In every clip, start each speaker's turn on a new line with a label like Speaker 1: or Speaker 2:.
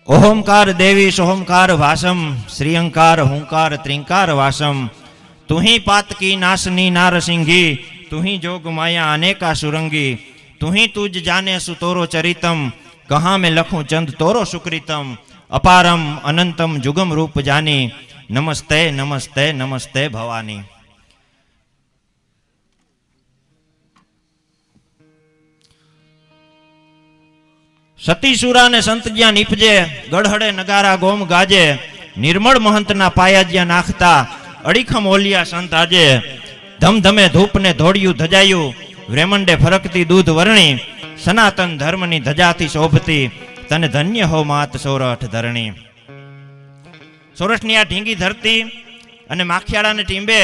Speaker 1: ओहंकार देवी सोहंकार भाषम श्रीअंकार हुंकार त्रिंकार वासम तू ही पातकी नासनी नारसिंगी तू ही जोग माया अनेका सुरंगी तू ही तुझ जाने सुतोरो चरितम कहाँ में लखूं चंद तोरो सुकृतम अपारम अनंतम जुगम रूप जानी नमस्ते नमस्ते नमस्ते भवानी। सतीशूरा ने संत ज्या निपजे गढ़हड़े नगारा गोम गाजे निर्मल महंत ना पाया ज्या नाखता अड़ीखम ओलिया संत आजे धम धमे धूप ने धोड़ियु धजायु व्रेमंडे फरकती दूध वर्णी सनातन धर्म नी धजाती शोभती तने धन्य हो मात सोरठ धरणी। सोरठनी आ ढींगी धरती अने माखियाड़ा ने टींबे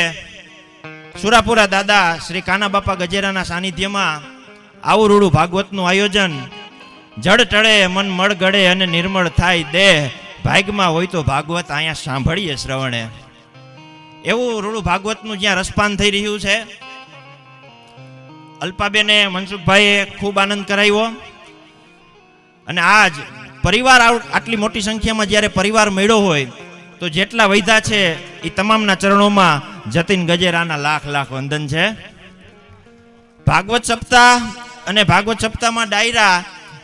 Speaker 1: सुरापुरा दादा श्री काना बापा गजेराना सानिध्यमां आवुं रूडुं भागवतनुं आयोजन जड़ टळे मन मळ गळे अने निर्मळ थाय देह भाग्यमां होय तो भागवत आया सांभळीए श्रवणे एवुं रूडुं भागवतनुं ज्यां रसपान थई रह्युं छे। अल्पाबेने मनसुखभाईए खूब आनंद कराव्यो अने आज परिवार आटली मोटी संख्यामां ज्यारे परिवार मळ्यो होय तो जेटला वैधा छे ए तमामना चरणोमां जतीन गजेराना लाख लाख वंदन छे। भागवत सप्ताह अने भागवत सप्ताहमां डायरा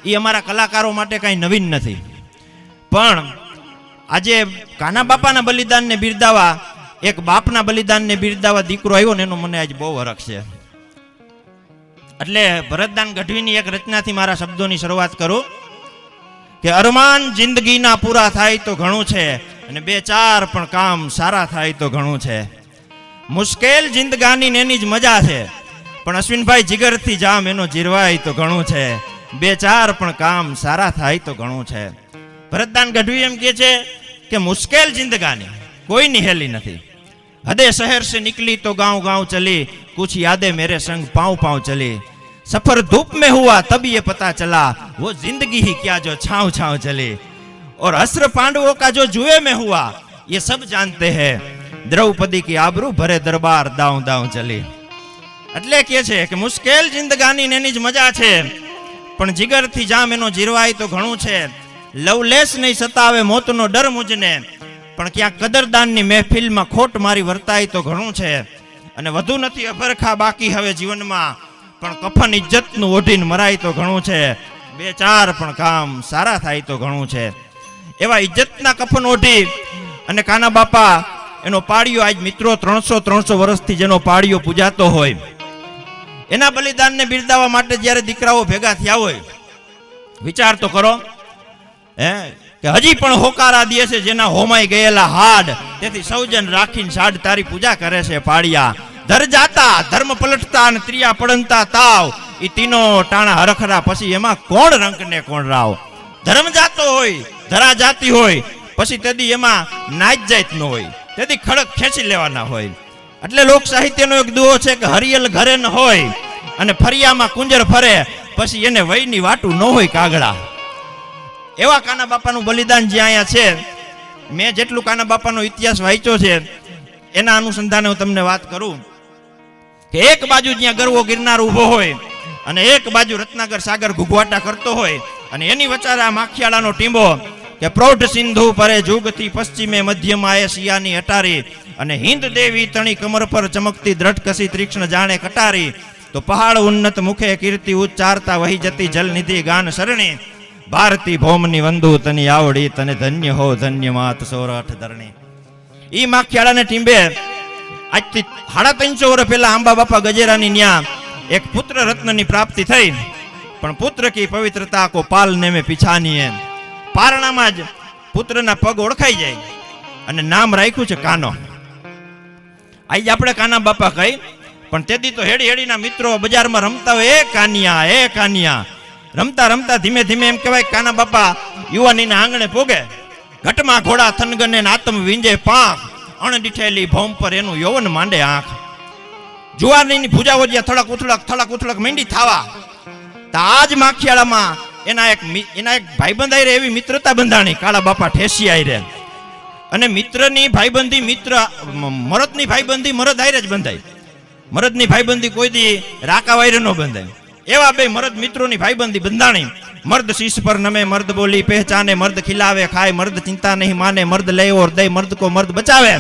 Speaker 1: ए अमारा कलाकारो माटे कांई नवीन नथी पण आजे काना बापाना बलिदान ने बिरदावा एक बापना बलिदान ने बिरदावा दीकरो आव्यो ने एनो मने आज बहु हरख छे। એટલે ભરતદાન ગઢવીની એક રચનાથી મારા શબ્દોની શરૂઆત કરું કે અરમાન જિંદગીના પૂરા થાય તો ઘણું છે અને બે ચાર પણ કામ સારા થાય તો ઘણું છે મુશ્કેલ જિંદગાની એની જ મજા છે પણ અશ્વિનભાઈ જીગરથી જામ એનો જીરવાય તો ઘણું છે બે ચાર પણ કામ સારા થાય તો ઘણું છે। ભરતદાન ગઢવી એમ કહે છે કે મુશ્કેલ જિંદગાની કોઈ નિહેલી નથી हदे शहर से निकली तो गांव गांव चली कुछ यादें मेरे संग पांव पांव चली सफर धूप में हुआ तब ये पता चला वो जिंदगी ही क्या जो छांव छांव चली और अस्त्र पांडवों का जो जुए में हुआ ये सब जानते हैं द्रौपदी की आबरू भरे दरबार दाव दाव चली। એટલે કે છે કે મુશ્કેલ જિંદગાની એની જ મજા છે પણ જીગરથી જામ એનો જીરવાય તો ઘણું છે લવલેસ નહીં સતાવે મોતનો ડર મુજને પણ ક્યાં કદરદાનની મહેફિલમાં ખોટ મારી વર્તાય તો ઘણું છે અને વધુ નથી અભરખા બાકી હવે જીવનમાં પણ કફન ઇજ્જતનું ઓઢીને મરાય તો ઘણું છે બે ચાર પણ કામ સારા થાય તો ઘણું છે। એવા ઇજ્જતના કફન ઓઢી અને કાના બાપા એનો પાળિયો આજ મિત્રો 300 વર્ષથી જેનો પાળિયો પૂજાતો હોય એના બલિદાનને બિરદાવવા માટે જ્યારે દીકરાઓ ભેગા થયા હોય વિચાર તો કરો હે કે હજી પણ હોકારા દે છે જેના હોમાઈ ગયેલા હાડ તેથી સૌજન રાખીને સાડ તારી પૂજા કરે છે પાળિયા ધર જાતા ધર્મ પલટતા અને ત્રિયા પડંતા તાવ ઈ તીનો ટાણા હરખરા પછી એમાં કોણ રંક ને કોણ રાવ ધર્મ જાતો હોય ધરા જાતી હોય પછી તેદી એમાં નાચ જાત ન હોય તેદી ખડક ખેંચી લેવાના હોય। એટલે લોક સાહિત્યનો એક દુહો છે કે હરિયલ ઘરે ન હોય અને ફરિયામાં કુંજર ફરે પછી એને વયની વાટું ન હોય કાગડા। એવા કાના બાપાનું બલિદાન જે અહીંયા છે મેં જેટલું કાના બાપાનો ઇતિહાસ વાંચ્યો છે એના અનુસંધાને હું તમને વાત કરું કે એક બાજુ જ્યાં ગરવો ગિરનાર ઊભો હોય અને એક બાજુ રત્નાકર સાગર ઘૂઘવાટા કરતો હોય અને એની વચારે આ માખિયાળાનો ટીંબો કે પ્રૌઢ સિંધુ પરે જુગથી પશ્ચિમે મધ્યમાં એશિયાની અટારી અને હિન્દ દેવી તણી કમર પર ચમકતી દ્રઢ કસી તીક્ષ્ણ જાણે કટારી તો પહાડ ઉન્નત મુખે કીર્તિ ઉચ્ચારતા વહી જતી જલનિધિ ગાન શરણી ભારતી ભૌમની વંદુ તની આવડી તને ધન્ય હો ધન્ય માત સોરઠ ધરણી। ઈ માખિયાળાને ટીંબે આજથી 350 વર્ષ પહેલા આંબા બાપા ગજેરાની ન્યા એક પુત્ર રત્નની પ્રાપ્તિ થઈ પણ પુત્ર કી પવિત્રતા કો પાલ ને મે પીછાની એમ પારણામાં જ પુત્રના પગ ઓળખાઈ જાય અને નામ રાખ્યું છે કાનો। આજે આપણે કાના બાપા કહી પણ તેદી તો હેડી હેડીના મિત્રો બજારમાં રમતા હોય એ કાનિયા રમતા રમતા ધીમે ધીમે એમ કહેવાય કાના બાપા યુવાનીના આંગણે પોગે ઘટમાં ઘોડા થનગને આતમ વિંજે પાંખ અણડીઠેલી ભૌમ પર એનું યૌવન માંડે આંખ જુવાનીની ભુજાઓ જ્યાં થળક ઉથળક માંડી થાવા તો આજ માખિયાળામાં એના એક ભાઈબંધ આઈ રે એવી મિત્રતા બંધાણી કાળા બાપા ઠેસી આઈ રે અને મિત્રની ભાઈબંધી મરદની ભાઈબંધી મરદ આઈ જ બંધાય મરદની ભાઈબંધી કોઈ દી રાકા વાયરે ન બંધાય એવા બે મરદ મિત્રોની ભાઈબંધી બંધાણી मर्द शीश पर नमे मर्द बोली पहचाने मर्द खिलावे खाए मर्द चिंता नहीं माने मर्द ले और दे मर्द को मर्द बचावे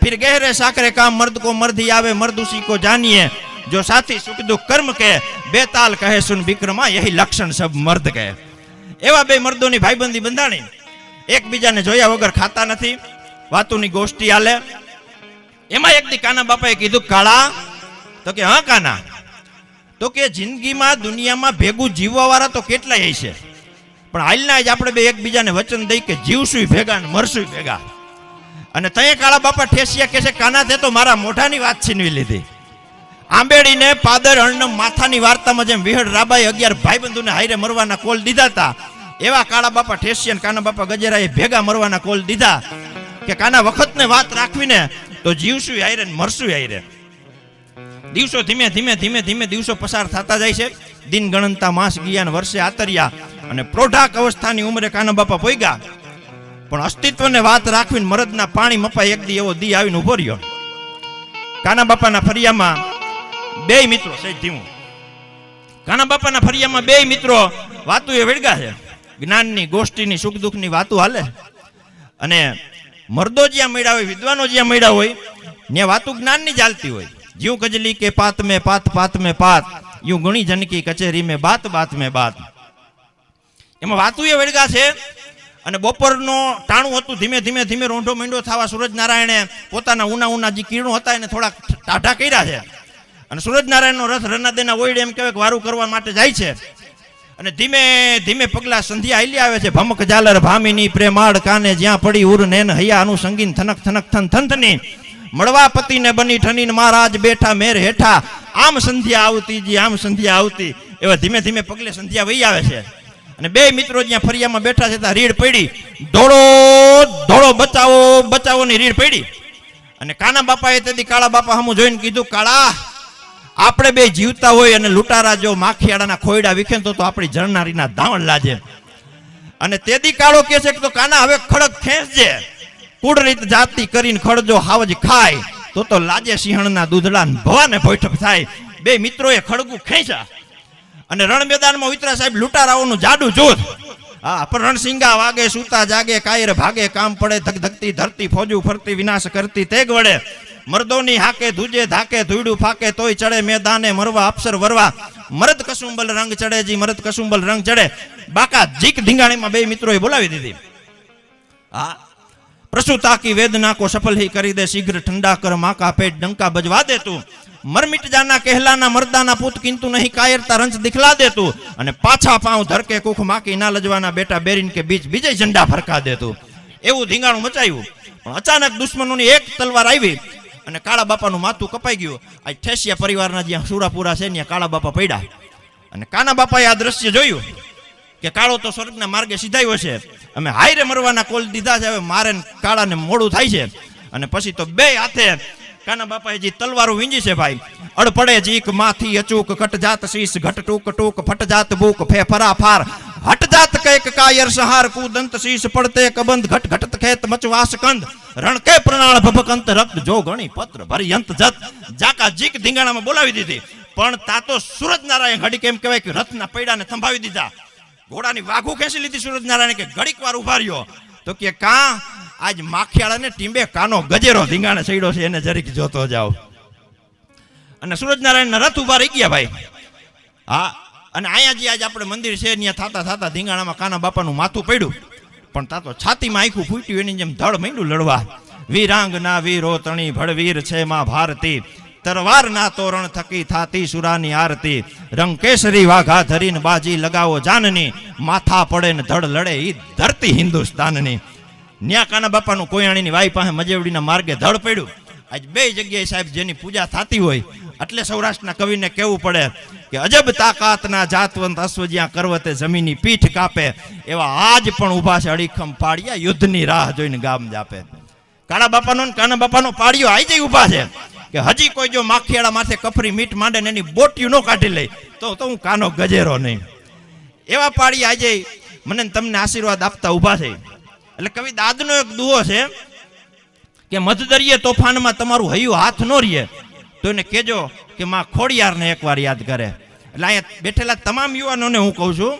Speaker 1: फिर गहरे साकरे काम मर्द को मर्द ही आवे मर्द उसी को जानिए जो साथी सुख दुख कर्म के बेताल कहे सुन विक्रमा यही लक्षण सब मर्द के एवा बे मर्दोनी भाईबंधी बंधाणी एकबीजाने जोया वगर खाता नथी वातोनी गोष्ठी हाले एमां एक दी काना बापाए कीधुं काळा तो के हाँ काना तो के जिंदगी में दुनिया में भेगू जीववा वाळा तो केटलाय हशे पण हालना आज आपणे बे एकबीजाने वचन दई के जीवशुं भेगा ने मरशुं भेगा अने तय काळा बापा ठेसिया कहे काना ते तो मारा मोढानी वात छीनवी लीधी आंबेडी ने पादर अर्ण माथानी वार्तामां जेम विहड़ राबाए 11 भाईबंधोने हायरे मरवाना कोल दीधा था एवा काळा बापा ठेसिया काना बापा गजेराए भेगा मरवाना कोल दीधा के काना वखतने वात राखवीने तो जीवशुं हायरे ने मरशुं हायरे दिवसों धीमे धीमे धीमे धीमे दिवसों पसार थता जाय छे दिन गणनता मास गया वर्षे आतर्या अने प्रौढ़ाक अवस्थानी उमरे काना बापा पोग्या पण अस्तित्वने वात राखवीने मरदना पाणी मपाय एक दी एवो दी आवीने उभो रह्यो काना बापाना फरियामां बे मित्रों सही धीमो काना बापाना फरियामां बे मित्रों वातुए वेड़गा छे ज्ञाननी गोष्ठीनी सुख दुखनी वातो हाले अने मर्दो ज्यां मळ्या होय विद्वानो ज्यां मळ्या होय न्या वातो ज्ञाननी चालती होय ज्यों कजली के पात में पात यूं गणी जन की कचेरी में बात में बात एमां वातुए वेड़गा छे अने बपोरनो टाणुं हतुं धीमे धीमे धीमे रोंढो मींडो थवा सूरज नारायणे पोताना ऊना ऊना जे किरणो हता एने थोड़ा टाढा कर्या छे अने सूरज नारायणनो रथ रनादेना ओयडे एम कहेवाय वारू करवा माटे जाय छे अने धीमे धीमे पगला संध्या हाली आवे छे भमक जालर भामीनी प्रेमाळ काने ज्यां पड़ी उर नैन हया अनुसंगीन थनक थनक थन थनथनी मड़वा पति ने बनी ठनी महाराज बैठा मेर हेठा आम संध्या आवती एवा धीमे धीमे पगले संध्या वही आवे छे अने बे मित्रों ज्यां फरियामां बैठा छे त्यां रीड पड़ी धोळो धोळो बचावो बचावोनी रीड पड़ी अने काना बापाए तेदी काळा बापा हमू जोईने कीधुं काळा आपणे बे जीवता होय अने लूटारा जो माखियाळाना खोयडा विखे तो आपणी जरनारीना धावण लाजे अने तेदी काळो कहे छे के तो काना हवे खड़क खेंचजे कूड़रीत जाती करीने खड़जो हावज खाय तो लाजे सिंहणना दूधड़ा भवाने बैठक थाय बे मित्रोए खड़गू खेंचा अने रण मैदानमां उतरा साहेब लूटाराओनुं जाडू जूथ पर रणसिंगा वागे सूता जागे कायर भागे काम पड़े धक धकती धरती फौजू फरती विनाश करती तेग वड़े मर्दोनी हाके धूजे धाके धूड़ू फाके तोय चढ़े मैदाने मरवा अफसर वरवा मरद कसुंबल रंग चढ़े जी मरद कसुंबल रंग चढ़े बाका जीक धींगाणीमां बे मित्रोए बोलावी दीधी प्रसूता की वेदना को सफल ही करी दे शीघ्र ठंडा कर माँ का पेट डंका बजवा दे तू मर मिट जाना कहलाना मर्दाना पुत किंतु नहीं कायरता रंच दिखला दे तू अने पाछा पांव धर के कुख माँ की ना लजवाना बेटा बेरीन के बीच विजय झंडा फरका दे तू एवं धींगाणु मचाव्યું पण अचानक दुश्मनोनी एक तलवार આવી અને કાળા બાપાનું માથું કપાઈ ગયું આ ઠેસિયા પરિવારના જ્યાં સુરાપુરા છે ત્યાં કાળા બાપા પડ્યા અને કાના બાપાએ આ દ્રશ્ય જોયું કે કાળો તો સ્વર્ગના માર્ગે સીધાયો છે અમે હાયરે મરવાના કોલ દીધા છે હવે મારે કાળાને મોડું થાય છે અને પછી તો બે હાથે કાના બાપાએ જે તલવારો વીંજી છે ભાઈ અડપડે જીક માથી અચૂક કટ જાત શીશ ઘટ ટૂક ટૂક ફટ જાત બૂક ફે ફરાફાર हट जात कैक कायर सहार कूदंत शीश पड़ते कबंध घट घटत खेत मचवास कंद रण के प्रणाल भभकंत रक्त जो गणी पत्र भरी अंत जत जाका जीक धींगाणा में बोलावी दीधी पण ता तो सूरज नारायण घड़ी केम कहेवाय के रथना पैडाने थंभावी दीधा घोड़ानी वाघू खेंची लीधी सूरज नारायण के घड़ीक वार उभा रह्यो तो के का आज माखियाळाने टींबे कानो गजेरो धींगाणे सईडो छे एने जरीक जोतो जाओ अने सूरज नारायण रथ उभा रही गया भाई हाँ અને અહીંયાજી આજ આપણે મંદિર છે ત્યાં થાતા થાતા ધીંગાણામાં કાના બાપાનું માથું પડ્યું પણ તા તો છાતીમાં આખું ફૂટ્યું એની જેમ ધડ માંડ્યું લડવા વીરાંગના વીરો તણી ભડવીર છે માં ભારતી તરવારના તોરણ થકી થાતી સુરાની આરતી રંગ કેસરી વાઘા ધરીને બાજી લગાવો જાનની માથા પડે ને ધડ લડે ઈ ધરતી હિન્દુસ્તાનની ન્યા કાના બાપાનું કોયાણીની વાઈ પાસે મજેવડીના માર્ગે ધડ પડ્યું આજ બે જગ્યાએ સાહેબ જેની પૂજા થતી હોય એટલે સૌરાષ્ટ્રના કવિને કહેવું પડે કે અજબ તાકાતના જાતવંત અશ્વ જ્યાં કરવતે જમીની પીઠ કાપે એવા આજ પણ ઊભા છે અડીખમ પાડિયા યુદ્ધની રાહ જોઈને ગામ જાપે કાળા બાપાનો ને કાના બાપાનો પાડિયો આઈ જઈ ઊભા છે કે હજી કોઈ જો માખિયાળા માથે કફરી મીઠ માંડે ને એની બોટિયું ન કાઢી લે તો હું કાનો ગજેરો નહીં એવા પાડિયા આજે મને તમને આશીર્વાદ આપતા ઊભા છે એટલે કવિ દાદનો એક દુહો છે કે મધદરિયે તોફાનમાં તમારું હૈયું હાથ ન રહીએ તો એને કહેજો કે માં ખોડિયારને એકવાર યાદ કરે એટલે અહીંયા બેઠેલા તમામ યુવાનોને હું કહું છું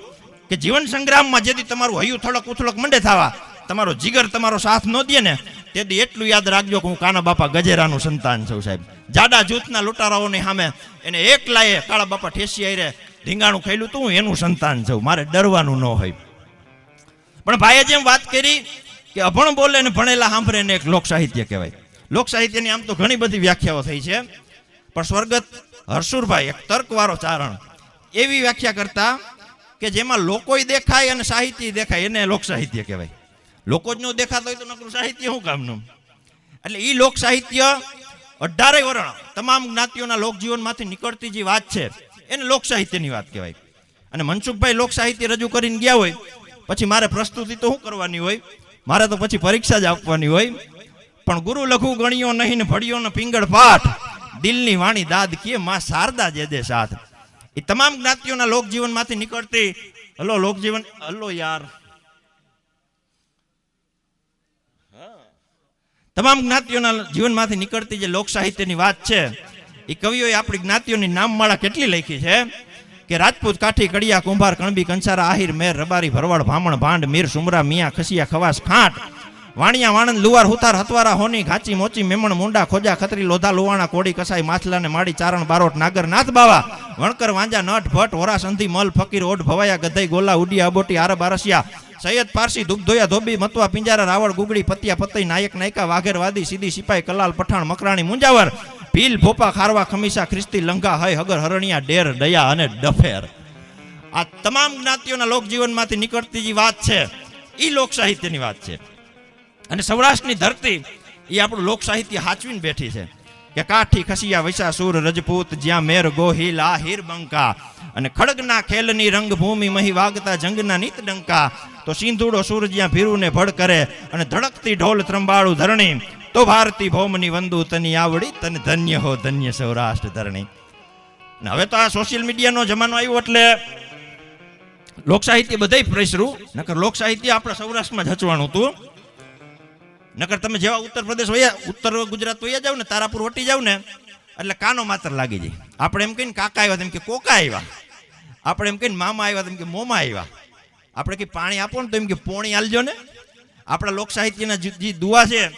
Speaker 1: કે જીવન સંગ્રામમાં જેથી તમારું હૈયું થળક ઉથળક મંડે થવા, તમારો જીગર તમારો સાથ ન દે ને, તેથી એટલું યાદ રાખજો કે હું કાના બાપા ગજેરાનું સંતાન છું સાહેબ. જાડા જૂથના લૂંટારાઓની સામે એને એકલાએ કાળા બાપા ઠેસી આયરે ધીંગાણું ખાયલું તું, હું એનું સંતાન છું, મારે ડરવાનું ન હોય. પણ ભાઈએ જેમ વાત કરી કે અભણ બોલે ને ભણેલા સાંભળે ને એક લોક સાહિત્ય કહેવાય. લોક સાહિત્યની આમ તો ઘણી બધી વ્યાખ્યાઓ થઈ છે, પણ સ્વર્ગત હરસુરભાઈ એક તર્કવાળો ચારણ એવી વ્યાખ્યા કરતા કે જેમાં લોકોય દેખાય અને સાહિત્ય દેખાય, એને લોક સાહિત્ય કહેવાય. લોકો જ ન દેખાતા હોય તો નકરું સાહિત્ય શું કામનું? એટલે એ લોક સાહિત્ય 18 વર્ણ તમામ જ્ઞાતિઓના લોકજીવનમાંથી નીકળતી જે વાત છે એને લોક સાહિત્યની વાત કહેવાય. અને મનસુખભાઈ લોક સાહિત્ય રજૂ કરીને ગયા હોય પછી મારે પ્રસ્તુતિ તો શું કરવાની હોય, મારે તો પછી પરીક્ષા જ આપવાની હોય. પણ ગુરુ લઘુ ગણ્યો નહીં ને ભળ્યો ને પિંગળ પાઠ, દિલની વાણી દાદ કીએ માં શારદા જે દે સાથ. એ તમામ જ્ઞાતિઓના લોકજીવનમાંથી નીકળતી હલો લોકજીવન હલો યાર તમામ જ્ઞાતિઓના જીવનમાંથી નીકળતી જે લોક સાહિત્યની વાત છે એ કવિઓએ આપણી જ્ઞાતિઓની નામમાળા કેટલી લખી છે કે રાજપૂત, કાઠી, કડિયા, કુંભાર, કણબી, કંસારા, આહિર, મેર, રબારી, ભરવાડ, ભામણ, ભાંડ, મીર, સુમરા, મિયા, ખસિયા, ખવાસ, ખાંટ, વાણિયા, વાણંદ, લુવાર, હુતાર, હતવારા, હોની, ઘાચી, મોચી, મેમણ, મુંડા, ખોજા, ખત્રી, લોધા, લુવાણા, કોડી, કસાઈ, માછલા ને માડી, ચારણ, બારોટ, નાગર, નાથ બાવા, વણકર, વાંજા, નટ, ભટ્ટ, હોરા, સંધિ, મલ, ફકીર, ઓઢ, ભવાયા, ગધઈ, ગોલા, ઉડિયા, અબોટી, આરબ, આરસિયા, સૈયદ, પારસી, ધુબધોયા, ધોબી, મતવા, પિંજારા, રાવળ, ગુગડી, પતિયા, પતઈ, નાયક, નાયકા, વાઘેર, વાદી, સીધી, સિપાઈ, કલાલ, પઠાણ, મકરાણી, મુંજાવર, ભીલ, ભોપા, ખારવા, ખમીસા, ખ્રિસ્તી, લંકા, હય, હગર, હરણિયા, ડેર, દયા અને ડફેર. આ તમામ જ્ઞાતિઓના લોકજીવનમાંથી નીકળતી જે વાત છે એ લોક સાહિત્યની વાત છે. અને સૌરાષ્ટ્રની ધરતી એ આપણું લોક સાહિત્ય હાચવીને બેઠી છે કે કાઠી, ખસિયા, વૈસા, સુર, રજપૂત, જ્યાં મેર, ગોહિલ, આહિર, બંકા, અને ખડગના ખેલની રંગભૂમિ મહી વાગતા જંગના નીત ડંકા, તો સિંધુડો સુર જ્યાં ભીરુને ભડ કરે અને ધડકતી ઢોલ ત્રંબાળું ધરણી, તો ભારતી ભૌમની વંદુ તની આવડી, તને ધન્ય હો ધન્ય સૌરાષ્ટ્ર ધરણી. અને હવે તો આ સોશિયલ મીડિયાનો જમાનો આવ્યો એટલે લોક સાહિત્ય બધાય પ્રસરું, નકર લોક સાહિત્ય આપણા સૌરાષ્ટ્રમાં જ હચવાનું હતું. નકર તમે જેવા ઉત્તર પ્રદેશ વયા, ઉત્તર ગુજરાત વયા જાવ ને, તારાપુર વટી જાવ ને એટલે કાનો માત્ર લાગી જાય. આપણે એમ કહીને કાકા આવ્યા તેમ કે કોકા આવ્યા, આપણે એમ કહીને મામા આવ્યા તેમ કે મોમા આવ્યા, આપણે કે પાણી આપો ને તો એમ કે પોણી આલજો ને. આપણા લોક સાહિત્યના જે દુઆ છે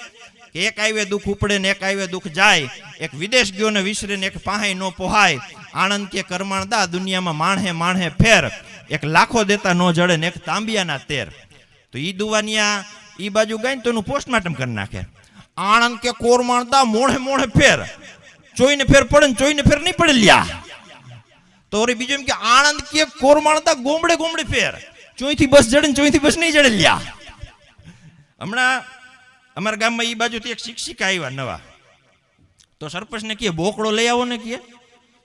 Speaker 1: કે એક આવ્યે દુઃખ ઉપડે ને એક આવ્યે દુઃખ જાય, એક વિદેશ ગયો ને વિસરે ને એક પાહાય નો પોહાય, આણંદ કે કરમાણ દા દુનિયામાં માણહે માણહે ફેર, એક લાખો દેતા નો જડે ને એક તાંબિયાના તેર. તો ઈ દુવાનિયા ઈ બાજુ ગાય ને તો એનું પોસ્ટમાર્ટમ કરી નાખે. આણંદ કે કોરમાણ દા મોણે મોણે ફેર, ચોઈને ફેર પડે ને ચોઈને ફેર નહીં પડે લ્યા. તો બીજું એમ કે આણંદ કે કોરમાણ દા ગોમડે ગોમડે ફેર, ચોઈથી બસ જડે ને ચોઈથી બસ નહીં જડે લ્યા. હમણાં અમારા ગામમાં ઈ બાજુથી એક શિક્ષિકા આવ્યા નવા, તો સરપંચને કહે બોકડો લઈ આવો ને કહે.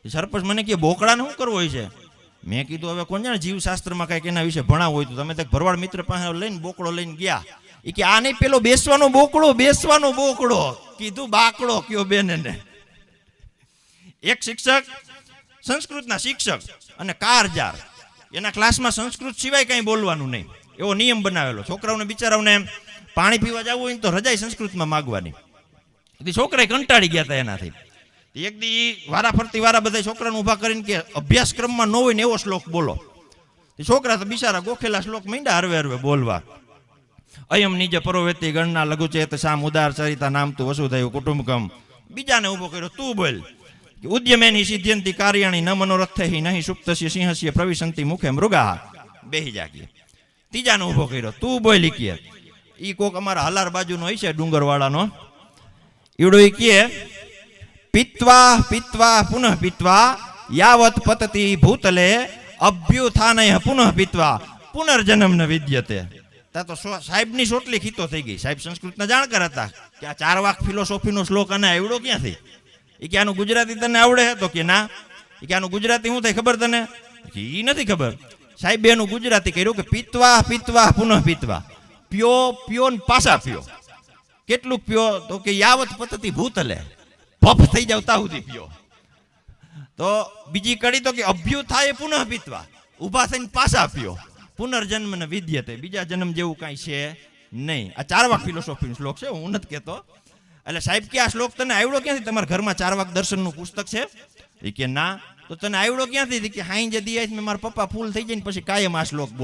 Speaker 1: સરપંચ મને કહે બોકડાને શું કરવો હોય છે? મેં કીધું હવે કોણ જાણે જીવશાસ્ત્રમાં કાંઈક એના વિશે ભણાવવું હોય તો તમે તો ભરવાડ મિત્ર પાસે લઈને બોકડો લઈને ગયા. એ કે આ નહીં પેલો બેસવાનો બોકડો, બેસવાનો બોકડો. કીધું બાકડો કયો બેન ને. એક શિક્ષક, સંસ્કૃતના શિક્ષક અને કારજાર, એના ક્લાસમાં સંસ્કૃત સિવાય કાંઈ બોલવાનું નહીં એવો નિયમ બનાવેલો. છોકરાઓને બિચારાઓને પાણી પીવા જવું હોય તો રજાઈ સંસ્કૃતમાં માગવાની. છોકરા કંટાળી ગયા હતા એનાથી. એક દી વારા ફરતી વારા બધા છોકરાને ઊભા કરીને કે અભ્યાસક્રમમાં ન હોય ને એવો શ્લોક બોલો. છોકરા તો બિચારા ગોખેલા શ્લોક માંડ્યા હરવે હરવે બોલવા. અયમ નિજ પરોવેતી ગણના લઘુચેત સામ ઉદાર ચરિતા નામ તું વસુધૈવ કુટુંબકમ. બીજાને ઊભો કર્યો, તું બોલ. ઉદ્યમેની સિદ્ધ્યંતી કાર્યાણી ન મનોરથૈ નહીં સુપ્તસ્ય સિંહસ્ય પ્રવિશંતિ મુખે મૃગા. બેહી જાગીએ. ત્રીજાને ઊભો કર્યો, તું બોલી કે. ઈ કોક અમારા હલાર બાજુનો હોય છે ડુંગરવાળાનો, ઈવડો ઈ કે પિત્વા પિત્વા પુનઃ પિત્વા યાવત પતતી ભૂતલે અભ્યુથાનય પુનઃ પિત્વા પુનર્જન્મ ન વિદ્યતે. તા તો સાહેબની સોટલી ખીતો થઈ ગઈ. સાહેબ સંસ્કૃતના જાણકાર હતા કે આ 4 વાક ફિલોસોફીનો શ્લોક અને આવડો ક્યાંથી? એ કે આનું ગુજરાતી તને આવડે? તો કે ના. એ કે આનું ગુજરાતી શું થાય ખબર તને? એ નથી ખબર. સાહેબ એનું ગુજરાતી કર્યું કે પિત્વા પિત્વા પુનઃ પિત્વા, પ્યો પ્યો ને પાછા પ્યો. કેટલું પ્યો? તો કે યાવત પતતી ભૂતલે, ભફ થઈ જાવ તા સુધી પીઓ. તો બીજી કડી તો કે અભ્યુ થાય પુનઃ પીતવા, ઊભા થઈને પાછા પીઓ. પુનર્જન્મ ને વિદ્યતે, બીજા જન્મ જેવું કાંઈ છે નહીં. આ 4 વાક ફિલોસોફીનો શ્લોક છે, હું નથી કહેતો. એટલે સાહેબ કે આ શ્લોક તને આવડો ક્યાંથી? તમારા ઘરમાં 4 વાક દર્શનનું પુસ્તક છે? એ કે ના. તો તને આવડો ક્યાંથી? કે હાઈ જે દિયા મેં મારા પપ્પા ફૂલ થઈ જાય ને પછી કાયમ આ શ્લોક